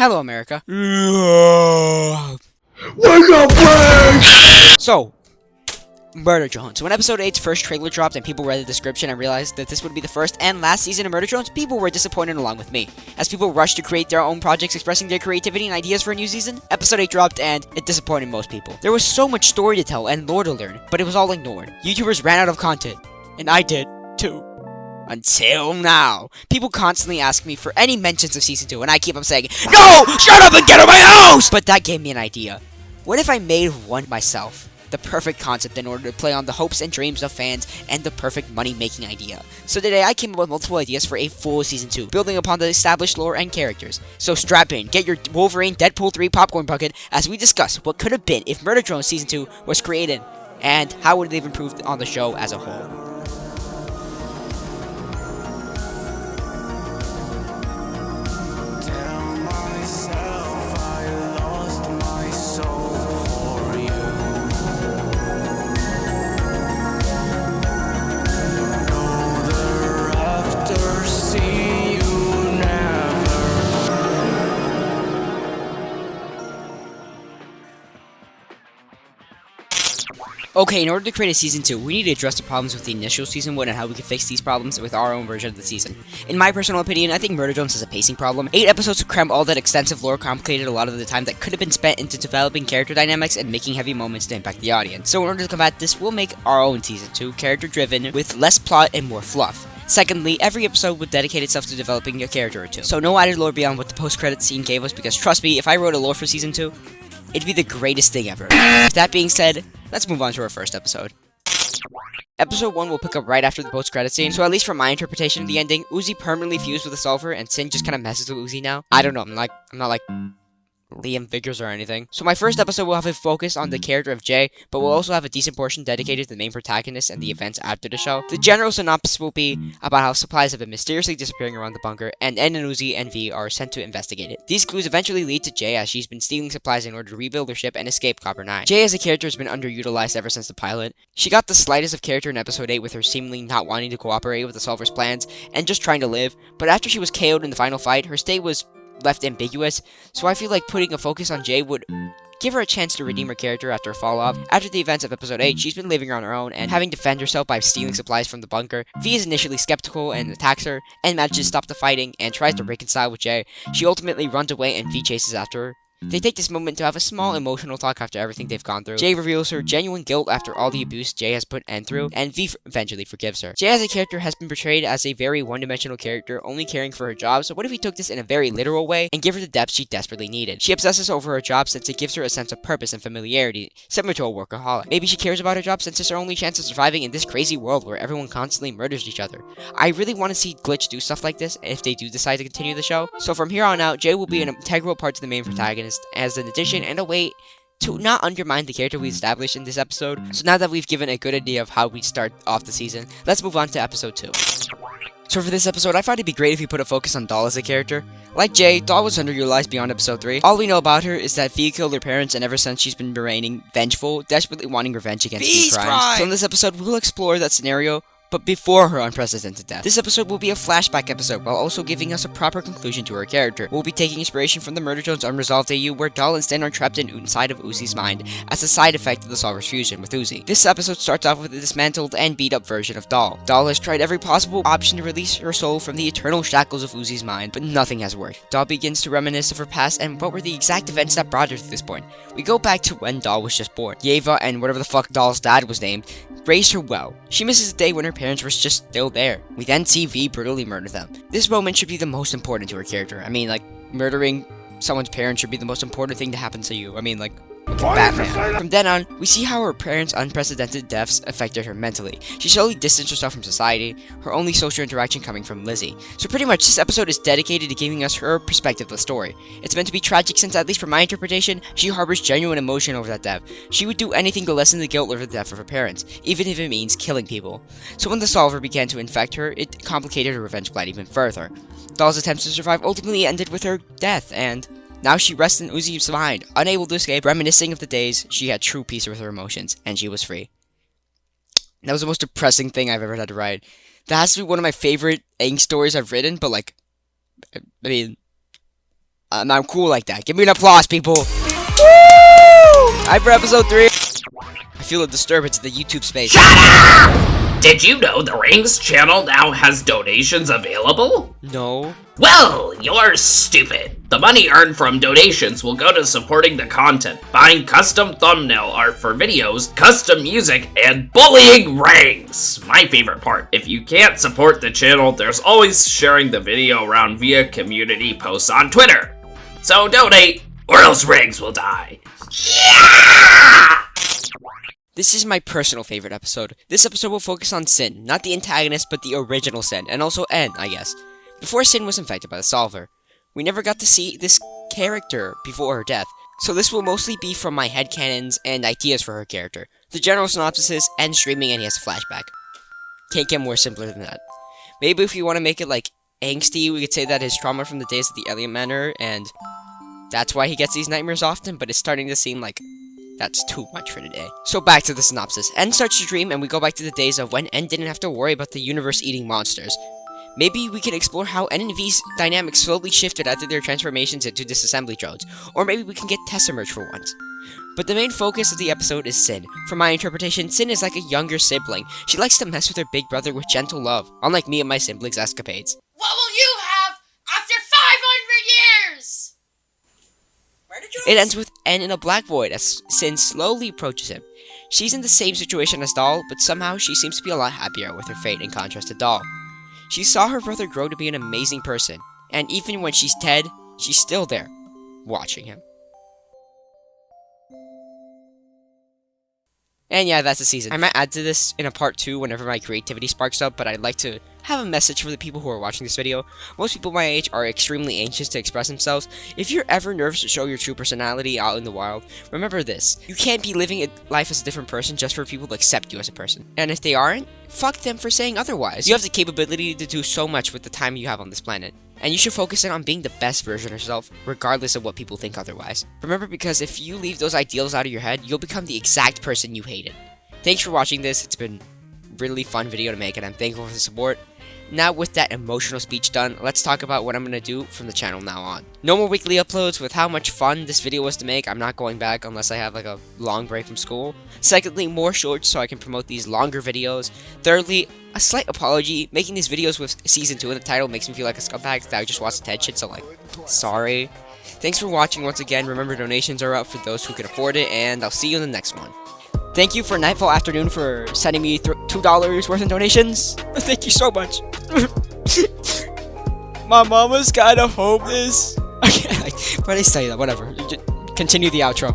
Hello, America. Wake up, Frank! So, Murder Drones. When episode 8's first trailer dropped and people read the description and realized that this would be the first and last season of Murder Drones, people were disappointed along with me. As people rushed to create their own projects expressing their creativity and ideas for a new season, episode 8 dropped and it disappointed most people. There was so much story to tell and lore to learn, but it was all ignored. YouTubers ran out of content, and I did, too. Until now. People constantly ask me for any mentions of Season 2, and I keep on saying, "No! Shut up and get out of my house!" But that gave me an idea. What if I made one myself? The perfect concept in order to play on the hopes and dreams of fans and the perfect money-making idea. So today I came up with multiple ideas for a full Season 2, building upon the established lore and characters. So strap in, get your Wolverine Deadpool 3 popcorn bucket as we discuss what could have been if Murder Drones Season 2 was created, and how would they have improved on the show as a whole. Okay, in order to create a Season 2, we need to address the problems with the initial Season 1 and how we can fix these problems with our own version of the season. In my personal opinion, I think Murder Drones has a pacing problem. 8 episodes to cram all that extensive lore complicated a lot of the time that could have been spent into developing character dynamics and making heavy moments to impact the audience. So in order to combat this, we'll make our own Season 2, character-driven, with less plot and more fluff. Secondly, every episode would dedicate itself to developing a character or two. So no added lore beyond what the post-credits scene gave us, because trust me, if I wrote a lore for Season 2, it'd be the greatest thing ever. With that being said, let's move on to our first episode. Episode 1 will pick up right after the post-credit scene, so at least from my interpretation of the ending, Uzi permanently fused with the Solver, and Sin just kind of messes with Uzi now. I don't know, I'm not like Liam Vickers or anything. So my first episode will have a focus on the character of Jay, but we'll also have a decent portion dedicated to the main protagonist and the events after the show. The general synopsis will be about how supplies have been mysteriously disappearing around the bunker, and N and Uzi and V are sent to investigate it. These clues eventually lead to Jay, as she's been stealing supplies in order to rebuild her ship and escape Copper 9. Jay as a character has been underutilized ever since the pilot. She got the slightest of character in episode 8 with her seemingly not wanting to cooperate with the Solver's plans and just trying to live, but after she was KO'd in the final fight, her state was left ambiguous, so I feel like putting a focus on Jay would give her a chance to redeem her character after a fall-off. After the events of episode 8, she's been living on her own and having to defend herself by stealing supplies from the bunker. V is initially skeptical and attacks her, and manages to stop the fighting and tries to reconcile with Jay. She ultimately runs away and V chases after her. They take this moment to have a small emotional talk after everything they've gone through. Jay reveals her genuine guilt after all the abuse Jay has put N through, and V eventually forgives her. Jay as a character has been portrayed as a very one-dimensional character, only caring for her job, so what if we took this in a very literal way and give her the depth she desperately needed? She obsesses over her job since it gives her a sense of purpose and familiarity, similar to a workaholic. Maybe she cares about her job since it's her only chance of surviving in this crazy world where everyone constantly murders each other. I really want to see Glitch do stuff like this if they do decide to continue the show. So from here on out, Jay will be an integral part to the main protagonist as an addition and a way to not undermine the character we established in this episode. So now that we've given a good idea of how we start off the season, let's move on to episode 2. So for this episode, I thought it'd be great if we put a focus on Doll as a character. Like Jay, Doll was underutilized beyond episode 3. All we know about her is that V killed her parents, and ever since she's been remaining vengeful, desperately wanting revenge against V's crimes. So in this episode, we'll explore that scenario, but before her unprecedented death. This episode will be a flashback episode, while also giving us a proper conclusion to her character. We'll be taking inspiration from the Murder Drones Unresolved AU, where Doll and Stan are trapped inside of Uzi's mind as a side effect of the Solver's fusion with Uzi. This episode starts off with a dismantled and beat-up version of Doll. Doll has tried every possible option to release her soul from the eternal shackles of Uzi's mind, but nothing has worked. Doll begins to reminisce of her past and what were the exact events that brought her to this point. We go back to when Doll was just born. Yeva, and whatever the fuck Doll's dad was named, raised her well. She misses the day when her parents were just still there. We then see V brutally murder them. This moment should be the most important to her character. I mean, like, murdering someone's parents should be the most important thing to happen to you. I mean, like, Batman. From then on, we see how her parents' unprecedented deaths affected her mentally. She slowly distanced herself from society, her only social interaction coming from Lizzie. So pretty much, this episode is dedicated to giving us her perspective of the story. It's meant to be tragic since, at least from my interpretation, she harbors genuine emotion over that death. She would do anything to lessen the guilt over the death of her parents, even if it means killing people. So when the Solver began to infect her, it complicated her revenge plan even further. Doll's attempts to survive ultimately ended with her death, and now she rests in Uzi's mind, unable to escape, reminiscing of the days she had true peace with her emotions, and she was free. That was the most depressing thing I've ever had to write. That has to be one of my favorite angst stories I've written, but like, I mean, I'm cool like that. Give me an applause, people. Woo! Hype for episode 3. I feel a disturbance in the YouTube space. Shut up! Did you know the Renqz channel now has donations available? No. Well, you're stupid. The money earned from donations will go to supporting the content, buying custom thumbnail art for videos, custom music, and bullying Renqz. My favorite part. If you can't support the channel, there's always sharing the video around via community posts on Twitter. So donate, or else Renqz will die. Yeah! This is my personal favorite episode. This episode will focus on Sin, not the antagonist, but the original Sin, and also N, I guess. Before Sin was infected by the Solver, we never got to see this character before her death, so this will mostly be from my headcanons and ideas for her character. The general synopsis is N streaming and he has a flashback. Can't get more simpler than that. Maybe if you want to make it like angsty, we could say that his trauma from the days of the Alien Manor, and that's why he gets these nightmares often, but it's starting to seem like that's too much for today. So back to the synopsis. N starts to dream, and we go back to the days of when N didn't have to worry about the universe-eating monsters. Maybe we can explore how N and V's dynamics slowly shifted after their transformations into disassembly drones, or maybe we can get Tessa merch for once. But the main focus of the episode is Sin. From my interpretation, Sin is like a younger sibling. She likes to mess with her big brother with gentle love, unlike me and my siblings' escapades. What will you have after 500 years? It ends with N in a black void as Sin slowly approaches him. She's in the same situation as Doll, but somehow she seems to be a lot happier with her fate in contrast to Doll. She saw her brother grow to be an amazing person, and even when she's dead, she's still there, watching him. And yeah, that's the season. I might add to this in a part 2 whenever my creativity sparks up, but I'd like to have a message for the people who are watching this video. Most people my age are extremely anxious to express themselves. If you're ever nervous to show your true personality out in the wild, remember this. You can't be living life as a different person just for people to accept you as a person. And if they aren't, fuck them for saying otherwise. You have the capability to do so much with the time you have on this planet. And you should focus in on being the best version of yourself, regardless of what people think otherwise. Remember, because if you leave those ideals out of your head, you'll become the exact person you hated. Thanks for watching this. It's been a really fun video to make, and I'm thankful for the support. Now, with that emotional speech done, let's talk about what I'm going to do from the channel now on. No more weekly uploads. With how much fun this video was to make, I'm not going back unless I have like a long break from school. Secondly, more shorts so I can promote these longer videos. Thirdly, a slight apology. Making these videos with Season 2 in the title makes me feel like a scumbag that I just watched Ted shit, so like, sorry. Thanks for watching once again. Remember, donations are up for those who can afford it, and I'll see you in the next one. Thank you for Nightfall Afternoon for sending me $2 worth in donations. Thank you so much. My mama's kinda homeless. But I say that, whatever. Continue the outro.